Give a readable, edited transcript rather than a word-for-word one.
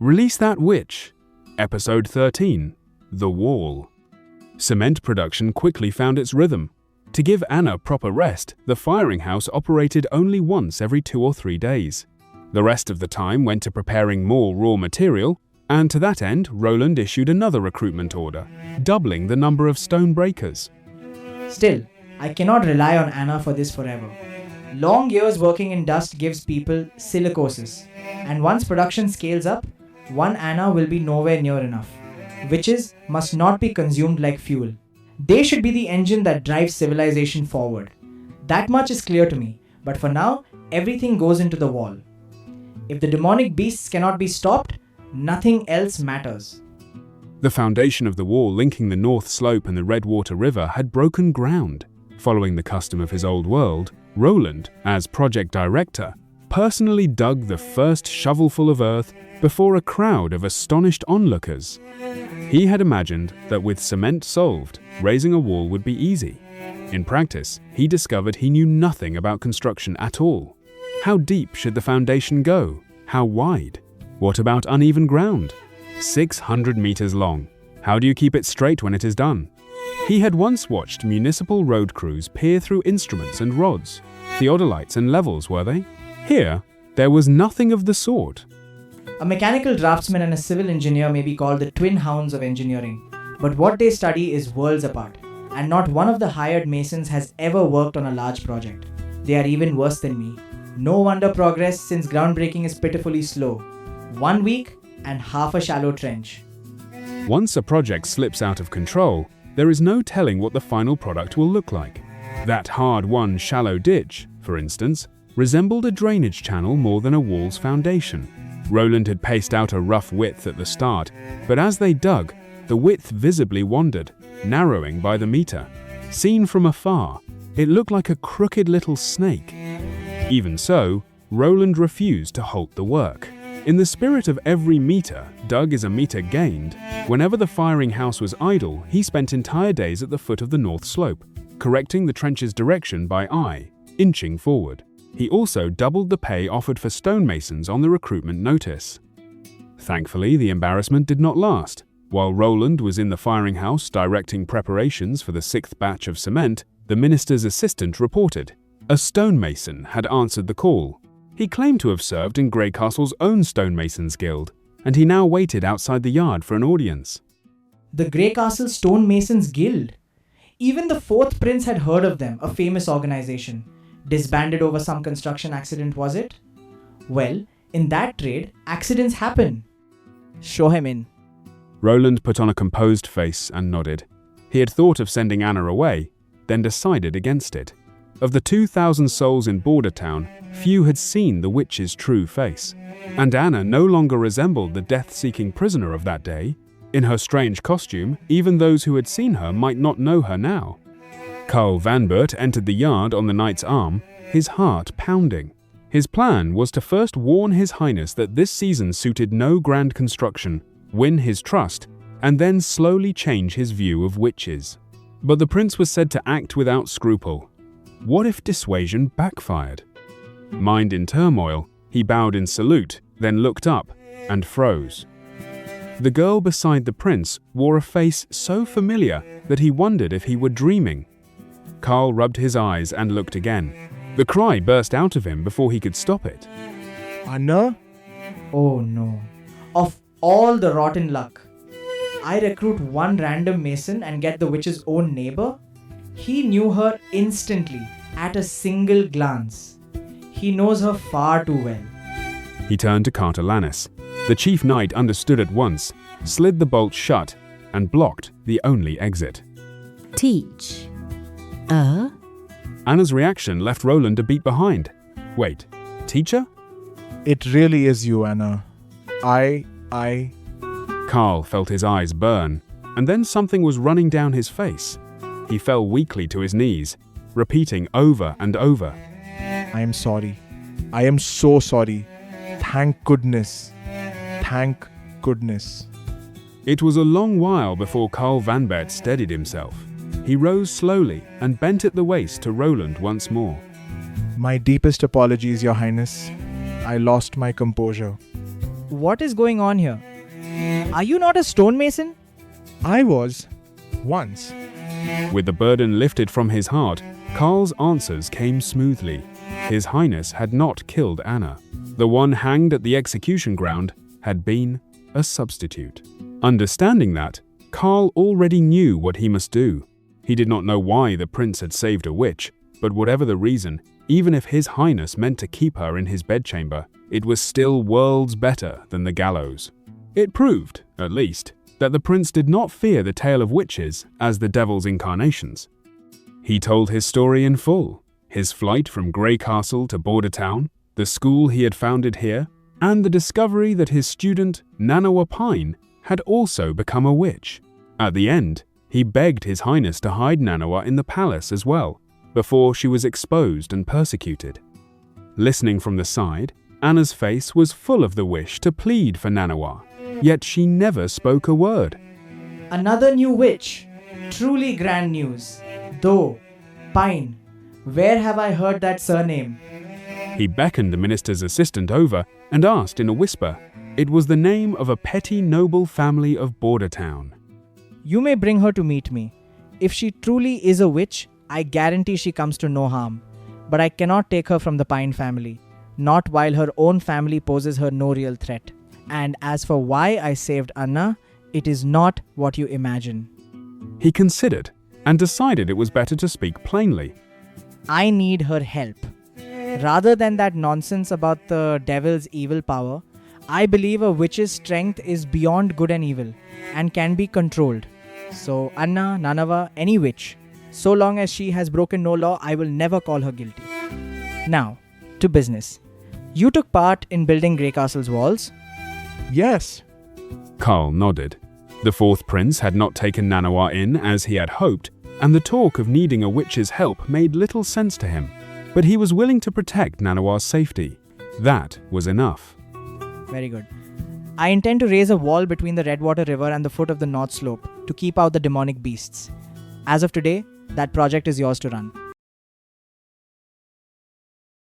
Release That Witch. Episode 13. The Wall. Cement production quickly found its rhythm. To give Anna proper rest, the firing house operated only once every 2 or 3 days. The rest of the time went to preparing more raw material, and to that end, Roland issued another recruitment order, doubling the number of stone breakers. Still, I cannot rely on Anna for this forever. Long years working in dust gives people silicosis, and once production scales up, one Anna will be nowhere near enough. Witches must not be consumed like fuel. They should be the engine that drives civilization forward. That much is clear to me, but for now, everything goes into the wall. If the demonic beasts cannot be stopped, nothing else matters. The foundation of the wall linking the North Slope and the Redwater River had broken ground. Following the custom of his old world, Roland, as project director, personally dug the first shovelful of earth before a crowd of astonished onlookers. He had imagined that with cement solved, raising a wall would be easy. In practice, he discovered he knew nothing about construction at all. How deep should the foundation go? How wide? What about uneven ground? 600 meters long. How do you keep it straight when it is done? He had once watched municipal road crews peer through instruments and rods. Theodolites and levels, were they? Here, there was nothing of the sort. A mechanical draftsman and a civil engineer may be called the twin hounds of engineering, but what they study is worlds apart, and not one of the hired masons has ever worked on a large project. They are even worse than me. No wonder progress, since groundbreaking is pitifully slow. 1 week and half a shallow trench. Once a project slips out of control, there is no telling what the final product will look like. That hard-won shallow ditch, for instance, resembled a drainage channel more than a wall's foundation. Roland had paced out a rough width at the start, but as they dug, the width visibly wandered, narrowing by the meter. Seen from afar, it looked like a crooked little snake. Even so, Roland refused to halt the work. In the spirit of every meter dug is a meter gained, whenever the firing house was idle, he spent entire days at the foot of the North Slope, correcting the trench's direction by eye, inching forward. He also doubled the pay offered for stonemasons on the recruitment notice. Thankfully, the embarrassment did not last. While Roland was in the firing house directing preparations for the 6th batch of cement, the minister's assistant reported. A stonemason had answered the call. He claimed to have served in Greycastle's own stonemasons guild, and he now waited outside the yard for an audience. The Greycastle Stonemasons Guild. Even the 4th Prince had heard of them, a famous organization. Disbanded over some construction accident, was it? Well, in that trade, accidents happen. Show him in. Roland put on a composed face and nodded. He had thought of sending Anna away, then decided against it. Of the 2,000 souls in Border Town, few had seen the witch's true face. And Anna no longer resembled the death-seeking prisoner of that day. In her strange costume, even those who had seen her might not know her now. Carl Vanbert entered the yard on the knight's arm, his heart pounding. His plan was to first warn His Highness that this season suited no grand construction, win his trust, and then slowly change his view of witches. But the prince was said to act without scruple. What if dissuasion backfired? Mind in turmoil, he bowed in salute, then looked up and froze. The girl beside the prince wore a face so familiar that he wondered if he were dreaming. Carl rubbed his eyes and looked again. The cry burst out of him before he could stop it. Anna? Oh no. Of all the rotten luck. I recruit one random mason and get the witch's own neighbor? He knew her instantly, at a single glance. He knows her far too well. He turned to Carter Lannis. The chief knight understood at once, slid the bolt shut, and blocked the only exit. Teach. Anna's reaction left Roland a beat behind. Wait, teacher? It really is you, Anna. Carl felt his eyes burn, and then something was running down his face. He fell weakly to his knees, repeating over and over. I am sorry. I am so sorry. Thank goodness. Thank goodness. It was a long while before Carl Vanbert steadied himself. He rose slowly and bent at the waist to Roland once more. My deepest apologies, Your Highness. I lost my composure. What is going on here? Are you not a stonemason? I was. Once. With the burden lifted from his heart, Karl's answers came smoothly. His Highness had not killed Anna. The one hanged at the execution ground had been a substitute. Understanding that, Karl already knew what he must do. He did not know why the prince had saved a witch, but whatever the reason, even if His Highness meant to keep her in his bedchamber, it was still worlds better than the gallows. It proved, at least, that the prince did not fear the tale of witches as the devil's incarnations. He told his story in full, his flight from Grey Castle to Border Town, the school he had founded here, and the discovery that his student, Nanawa Pine, had also become a witch. At the end, he begged His Highness to hide Nanawa in the palace as well, before she was exposed and persecuted. Listening from the side, Anna's face was full of the wish to plead for Nanawa, yet she never spoke a word. Another new witch. Truly grand news. Though, Pine, where have I heard that surname? He beckoned the minister's assistant over and asked in a whisper. It was the name of a petty noble family of Border Town. You may bring her to meet me. If she truly is a witch, I guarantee she comes to no harm. But I cannot take her from the Pine family, not while her own family poses her no real threat. And as for why I saved Anna, it is not what you imagine. He considered and decided it was better to speak plainly. I need her help. Rather than that nonsense about the devil's evil power, I believe a witch's strength is beyond good and evil and can be controlled. So Anna, Nanawa, any witch, so long as she has broken no law, I will never call her guilty. Now, to business. You took part in building Grey Castle's walls? Yes. Karl nodded. The fourth prince had not taken Nanawa in as he had hoped, and the talk of needing a witch's help made little sense to him. But he was willing to protect Nanawa's safety. That was enough. Very good. I intend to raise a wall between the Redwater River and the foot of the North Slope to keep out the demonic beasts. As of today, that project is yours to run.